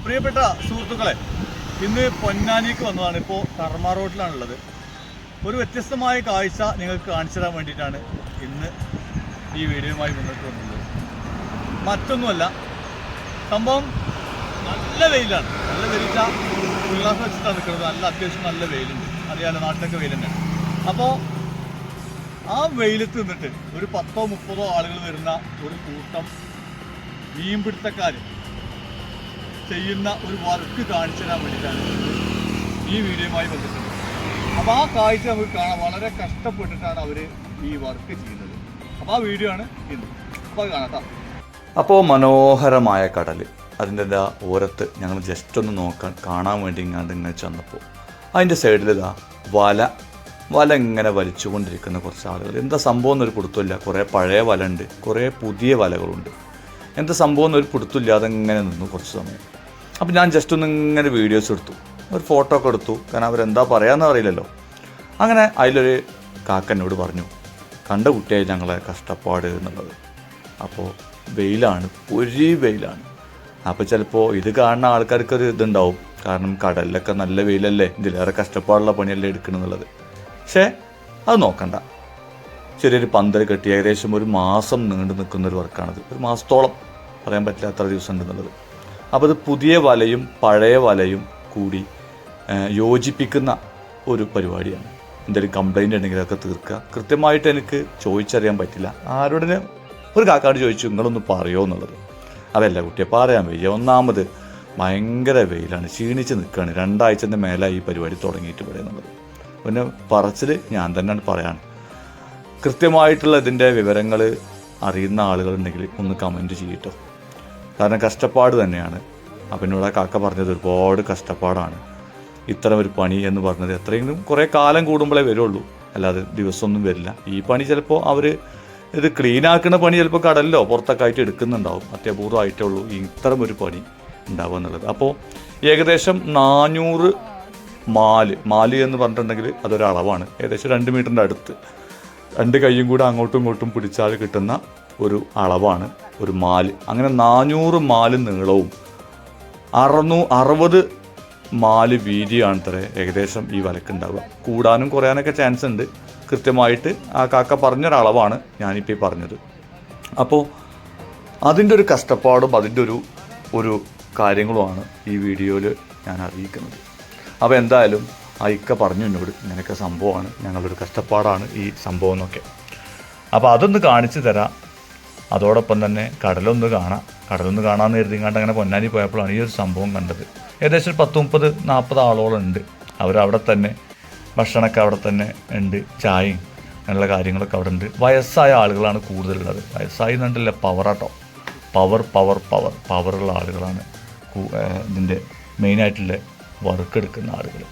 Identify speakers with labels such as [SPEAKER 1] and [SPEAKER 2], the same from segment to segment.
[SPEAKER 1] പ്രിയപ്പെട്ട സുഹൃത്തുക്കളെ, ഇന്ന് പൊന്നാനിക്ക് വന്നതാണ്. ഇപ്പോൾ കർമ്മ റോഡിലാണുള്ളത്. ഒരു വ്യത്യസ്തമായ കാഴ്ച നിങ്ങൾക്ക് കാണിച്ചു തരാൻ വേണ്ടിയിട്ടാണ് ഇന്ന് ഈ വീഡിയോയുമായി മുന്നോട്ട് വന്നത്. മറ്റൊന്നുമല്ല, സംഭവം നല്ല വെയിലാണ്. നല്ല വെയില ഉല്ലാസം വെച്ചിട്ടാണ് നിൽക്കുന്നത്. നല്ല അത്യാവശ്യം നല്ല വെയിലുണ്ട്. അറിയാലോ, നാട്ടിലൊക്കെ വെയിൽ തന്നെയാണ്. അപ്പോൾ ആ വെയിലത്ത് നിന്നിട്ട് ഒരു 10-30 ആളുകൾ വരുന്ന ഒരു കൂട്ടം മീൻപിടുത്തക്കാർ ചെയ്യുന്ന ഒരു വർക്ക് കാണിച്ചു തരാൻ വേണ്ടിയിട്ടാണ് ഈ വീഡിയോയുമായി വന്നിട്ടുള്ളത്. അപ്പോൾ ആ കാഴ്ച നമുക്ക് കാണാം. വളരെ കഷ്ടപ്പെട്ടിട്ടാണ് അവർ ഈ വർക്ക് ചെയ്യുന്നത്. അപ്പോൾ ആ വീഡിയോ ആണ് ഇന്ന്. അപ്പോൾ അത് കാണാം.
[SPEAKER 2] അപ്പോൾ മനോഹരമായ കടൽ, അതിൻ്റെ ഓരത്ത് ഞങ്ങൾ ജസ്റ്റ് ഒന്ന് കാണാൻ വേണ്ടി ഇങ്ങനെ ചെന്നപ്പോൾ അതിൻ്റെ സൈഡിൽ വല ഇങ്ങനെ വലിച്ചുകൊണ്ടിരിക്കുന്ന കുറച്ച് ആളുകൾ. എന്താ സംഭവം എന്നൊരു പിടുത്തമില്ല. കുറേ പഴയ വല ഉണ്ട്, കുറേ പുതിയ വലകളുണ്ട്. എന്താ സംഭവം എന്നൊരു പിടുത്തമില്ലാതെ ഇങ്ങനെ നിന്നു കുറച്ച് സമയം. അപ്പോൾ ഞാൻ ജസ്റ്റ് ഒന്ന് ഇങ്ങനെ വീഡിയോസ് എടുത്തു, ഒരു ഫോട്ടോ ഒക്കെ എടുത്തു. കാരണം അവരെന്താ പറയാമെന്ന് അറിയില്ലല്ലോ. അങ്ങനെ അതിലൊരു കാക്കനോട് പറഞ്ഞു, കണ്ട കുട്ടിയായി ഞങ്ങളെ കഷ്ടപ്പാട് എന്നുള്ളത്. അപ്പോൾ വെയിലാണ്, പൊരി വെയിലാണ്. അപ്പോൾ ചിലപ്പോൾ ഇത് കാണുന്ന ആൾക്കാർക്കൊരു ഇതുണ്ടാവും, കാരണം കടലിലൊക്കെ നല്ല വെയിലല്ലേ, ഇതിലേറെ കഷ്ടപ്പാടുള്ള പണിയല്ലേ എടുക്കണമെന്നുള്ളത്. പക്ഷേ അത് നോക്കണ്ട. ചെറിയൊരു പന്തൽ കെട്ടി ഏകദേശം ഒരു മാസം നീണ്ടു നിൽക്കുന്നൊരു വർക്കാണത്. ഒരു മാസത്തോളം പറയാൻ പറ്റില്ല എത്ര ദിവസം ഉണ്ടെന്നുള്ളത്. അപ്പോൾ അത് പുതിയ വലയും പഴയ വലയും കൂടി യോജിപ്പിക്കുന്ന ഒരു പരിപാടിയാണ്. എന്തെങ്കിലും കംപ്ലൈൻറ്റ് ഉണ്ടെങ്കിൽ അതൊക്കെ തീർക്കുക. കൃത്യമായിട്ട് എനിക്ക് ചോദിച്ചറിയാൻ പറ്റില്ല. ആരോടെ ഒരു കാക്കാട് ചോദിച്ചു, നിങ്ങളൊന്ന് പറയുമോ എന്നുള്ളത്. അതല്ല കുട്ടിയെ, പറയാൻ വയ്യ. ഒന്നാമത് ഭയങ്കര വെയിലാണ്, ക്ഷീണിച്ച് നിൽക്കുകയാണ്. 2 ആഴ്ചൻ്റെ മേലെ ഈ പരിപാടി തുടങ്ങിയിട്ട് ഇവിടെ എന്നുള്ളത്. പിന്നെ പറച്ചിൽ ഞാൻ തന്നെയാണ് പറയാൻ. കൃത്യമായിട്ടുള്ള ഇതിൻ്റെ വിവരങ്ങൾ അറിയുന്ന ആളുകളുണ്ടെങ്കിൽ ഒന്ന് കമൻറ്റ് ചെയ്യട്ടോ. കാരണം കഷ്ടപ്പാട് തന്നെയാണ്. അപ്പം എന്നോട് കാക്ക പറഞ്ഞത് ഒരുപാട് കഷ്ടപ്പാടാണ് ഇത്തരം ഒരു പണി എന്ന് പറഞ്ഞത്. എത്രയെങ്കിലും കുറേ കാലം കൂടുമ്പോഴേ വരുള്ളൂ, അല്ലാതെ ദിവസമൊന്നും വരില്ല. ഈ പണി ചിലപ്പോൾ അവർ ഇത് ക്ലീനാക്കുന്ന പണി ചിലപ്പോൾ കടലിലോ പുറത്തൊക്കെ ആയിട്ട് എടുക്കുന്നുണ്ടാവും. അത്യപൂർവമായിട്ടേ ഉള്ളൂ ഇത്തരം ഒരു പണി ഉണ്ടാവുക എന്നുള്ളത്. അപ്പോൾ ഏകദേശം 400 മാല് എന്ന് പറഞ്ഞിട്ടുണ്ടെങ്കിൽ അതൊരളവാണ്. ഏകദേശം 2 മീറ്ററിൻ്റെ അടുത്ത് 2 കൈയും കൂടെ അങ്ങോട്ടും ഇങ്ങോട്ടും പിടിച്ചാൽ കിട്ടുന്ന ഒരു അളവാണ് ഒരു മാല്. അങ്ങനെ 400 മാല് നീളവും 660 മാല് വീതിയാണ് ഇത്ര ഏകദേശം ഈ വലക്കുണ്ടാവുക. കൂടാനും കുറയാനൊക്കെ ചാൻസ് ഉണ്ട്. കൃത്യമായിട്ട് ആ കാക്ക പറഞ്ഞൊരളവാണ് ഞാനിപ്പോൾ ഈ പറഞ്ഞത്. അപ്പോൾ അതിൻ്റെ ഒരു കഷ്ടപ്പാടും അതിൻ്റെ ഒരു കാര്യങ്ങളുമാണ് ഈ വീഡിയോയിൽ ഞാൻ അറിയിക്കുന്നത്. അപ്പോൾ എന്തായാലും ഇക്ക പറഞ്ഞു എന്നോട്, ഇങ്ങനെയൊക്കെ സംഭവമാണ്, ഞങ്ങളൊരു കഷ്ടപ്പാടാണ് ഈ സംഭവം എന്നൊക്കെ. അപ്പോൾ അതൊന്ന് കാണിച്ചു തരാം. അതോടൊപ്പം തന്നെ കടലൊന്ന് കാണാമെന്ന് കരുതിങ്ങാണ്ട് അങ്ങനെ പൊന്നാനി പോയപ്പോഴാണ് ഈ ഒരു സംഭവം കണ്ടത്. ഏകദേശം 10-30-40 ആളോളം ഉണ്ട്. അവരവിടെ തന്നെ ഭക്ഷണമൊക്കെ അവിടെ തന്നെ ഉണ്ട്, ചായയും അങ്ങനെയുള്ള കാര്യങ്ങളൊക്കെ അവിടെ ഉണ്ട്. വയസ്സായ ആളുകളാണ് കൂടുതലുള്ളത്. വയസ്സായി എന്നുണ്ടല്ല, പവറാട്ടോ, പവറുള്ള ആളുകളാണ് ഇതിൻ്റെ മെയിനായിട്ടുള്ള വർക്ക് എടുക്കുന്ന ആളുകൾ.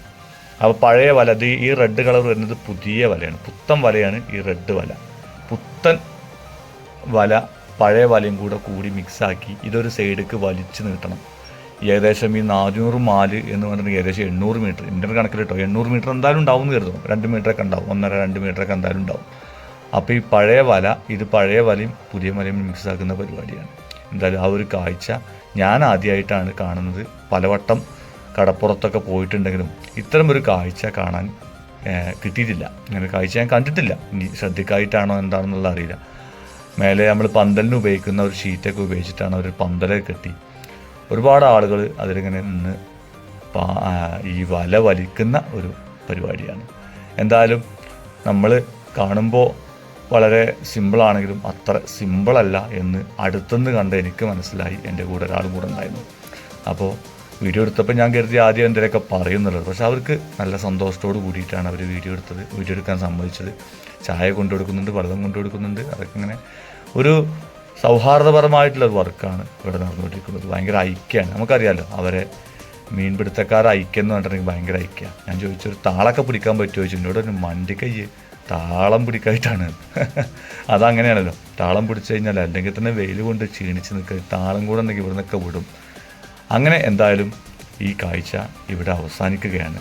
[SPEAKER 2] അപ്പോൾ പഴയ വല, ഈ റെഡ് കളർ വരുന്നത് പുതിയ വലയാണ്, പുത്തൻ വലയാണ് ഈ റെഡ് വല. പുത്തൻ വല പഴയ വലയും കൂടി മിക്സാക്കി ഇതൊരു സൈഡിലേക്ക് വലിച്ചു നീട്ടണം. ഏകദേശം ഈ 400 മാല് എന്ന് പറഞ്ഞിട്ടുണ്ടെങ്കിൽ ഏകദേശം 800 മീറ്റർ, ഇന്ത്യൻ കണക്കിൽ കേട്ടോ, 800 മീറ്റർ എന്തായാലും ഉണ്ടാവും എന്ന് കരുതും. 2 മീറ്ററൊക്കെ ഉണ്ടാവും, 1.5-2 മീറ്ററൊക്കെ എന്തായാലും ഉണ്ടാവും. അപ്പോൾ ഈ പഴയ വലയും പുതിയ വലയും മിക്സാക്കുന്ന പരിപാടിയാണ്. എന്തായാലും ആ ഒരു കാഴ്ച ഞാൻ ആദ്യമായിട്ടാണ് കാണുന്നത്. പലവട്ടം കടപ്പുറത്തൊക്കെ പോയിട്ടുണ്ടെങ്കിലും ഇത്തരം ഒരു കാഴ്ച കാണാൻ കിട്ടിയിട്ടില്ല. അങ്ങനെ കാഴ്ച ഞാൻ കണ്ടിട്ടില്ല. ഇനി ശ്രദ്ധിക്കായിട്ടാണോ എന്താണെന്നുള്ള അറിയില്ല. മേലെ നമ്മൾ പന്തലിന് ഉപയോഗിക്കുന്ന ഒരു ഷീറ്റൊക്കെ ഉപയോഗിച്ചിട്ടാണ് അവർ പന്തലൊക്കെ കെട്ടി. ഒരുപാട് ആളുകൾ അതിലിങ്ങനെ നിന്ന് ഈ വല വലിക്കുന്ന ഒരു പരിപാടിയാണ്. എന്തായാലും നമ്മൾ കാണുമ്പോൾ വളരെ സിമ്പിളാണെങ്കിലും അത്ര സിമ്പിളല്ല എന്ന് അടുത്തുനിന്ന് കണ്ട് എനിക്ക് മനസ്സിലായി. എൻ്റെ കൂടെ ഒരാളും കൂടെ ഉണ്ടായിരുന്നു. അപ്പോൾ വീഡിയോ എടുത്തപ്പോൾ ഞാൻ കരുതി ആദ്യം എന്തെങ്കിലുമൊക്കെ പറയുന്നുള്ളത്. പക്ഷെ അവർക്ക് നല്ല സന്തോഷത്തോട് കൂടിയിട്ടാണ് അവർ വീഡിയോ എടുക്കാൻ സമ്മതിച്ചത്. ചായ കൊണ്ടുകൊടുക്കുന്നുണ്ട്, വെള്ളം കൊണ്ടുകൊടുക്കുന്നുണ്ട്. അതൊക്കെ ഇങ്ങനെ ഒരു സൗഹാർദ്ദപരമായിട്ടുള്ള വർക്കാണ് ഇവിടെ നടന്നുകൊണ്ടിരിക്കുന്നത്. ഭയങ്കര ഐക്യമാണ്. നമുക്കറിയാമല്ലോ, അവരെ മീൻപിടുത്തക്കാരെ ഐക്യം എന്ന് പറഞ്ഞിട്ടുണ്ടെങ്കിൽ ഭയങ്കര ഐക്യമാണ്. ഞാൻ ചോദിച്ചൊരു താളൊക്കെ പിടിക്കാൻ പറ്റുമോ ചോദിച്ചു. എന്നോട് ഒരു മണ്ടിക്കൈ താളം പിടിക്കായിട്ടാണ്. അതങ്ങനെയാണല്ലോ, താളം പിടിച്ചു കഴിഞ്ഞാൽ അല്ലെങ്കിൽ തന്നെ വെയിൽ കൊണ്ട് ക്ഷീണിച്ച് നിൽക്കുക, താളം കൂടെ ഉണ്ടെങ്കിൽ ഇവിടെ നിന്നൊക്കെ വിടും. അങ്ങനെ എന്തായാലും ഈ കാഴ്ച ഇവിടെ അവസാനിക്കുകയാണ്.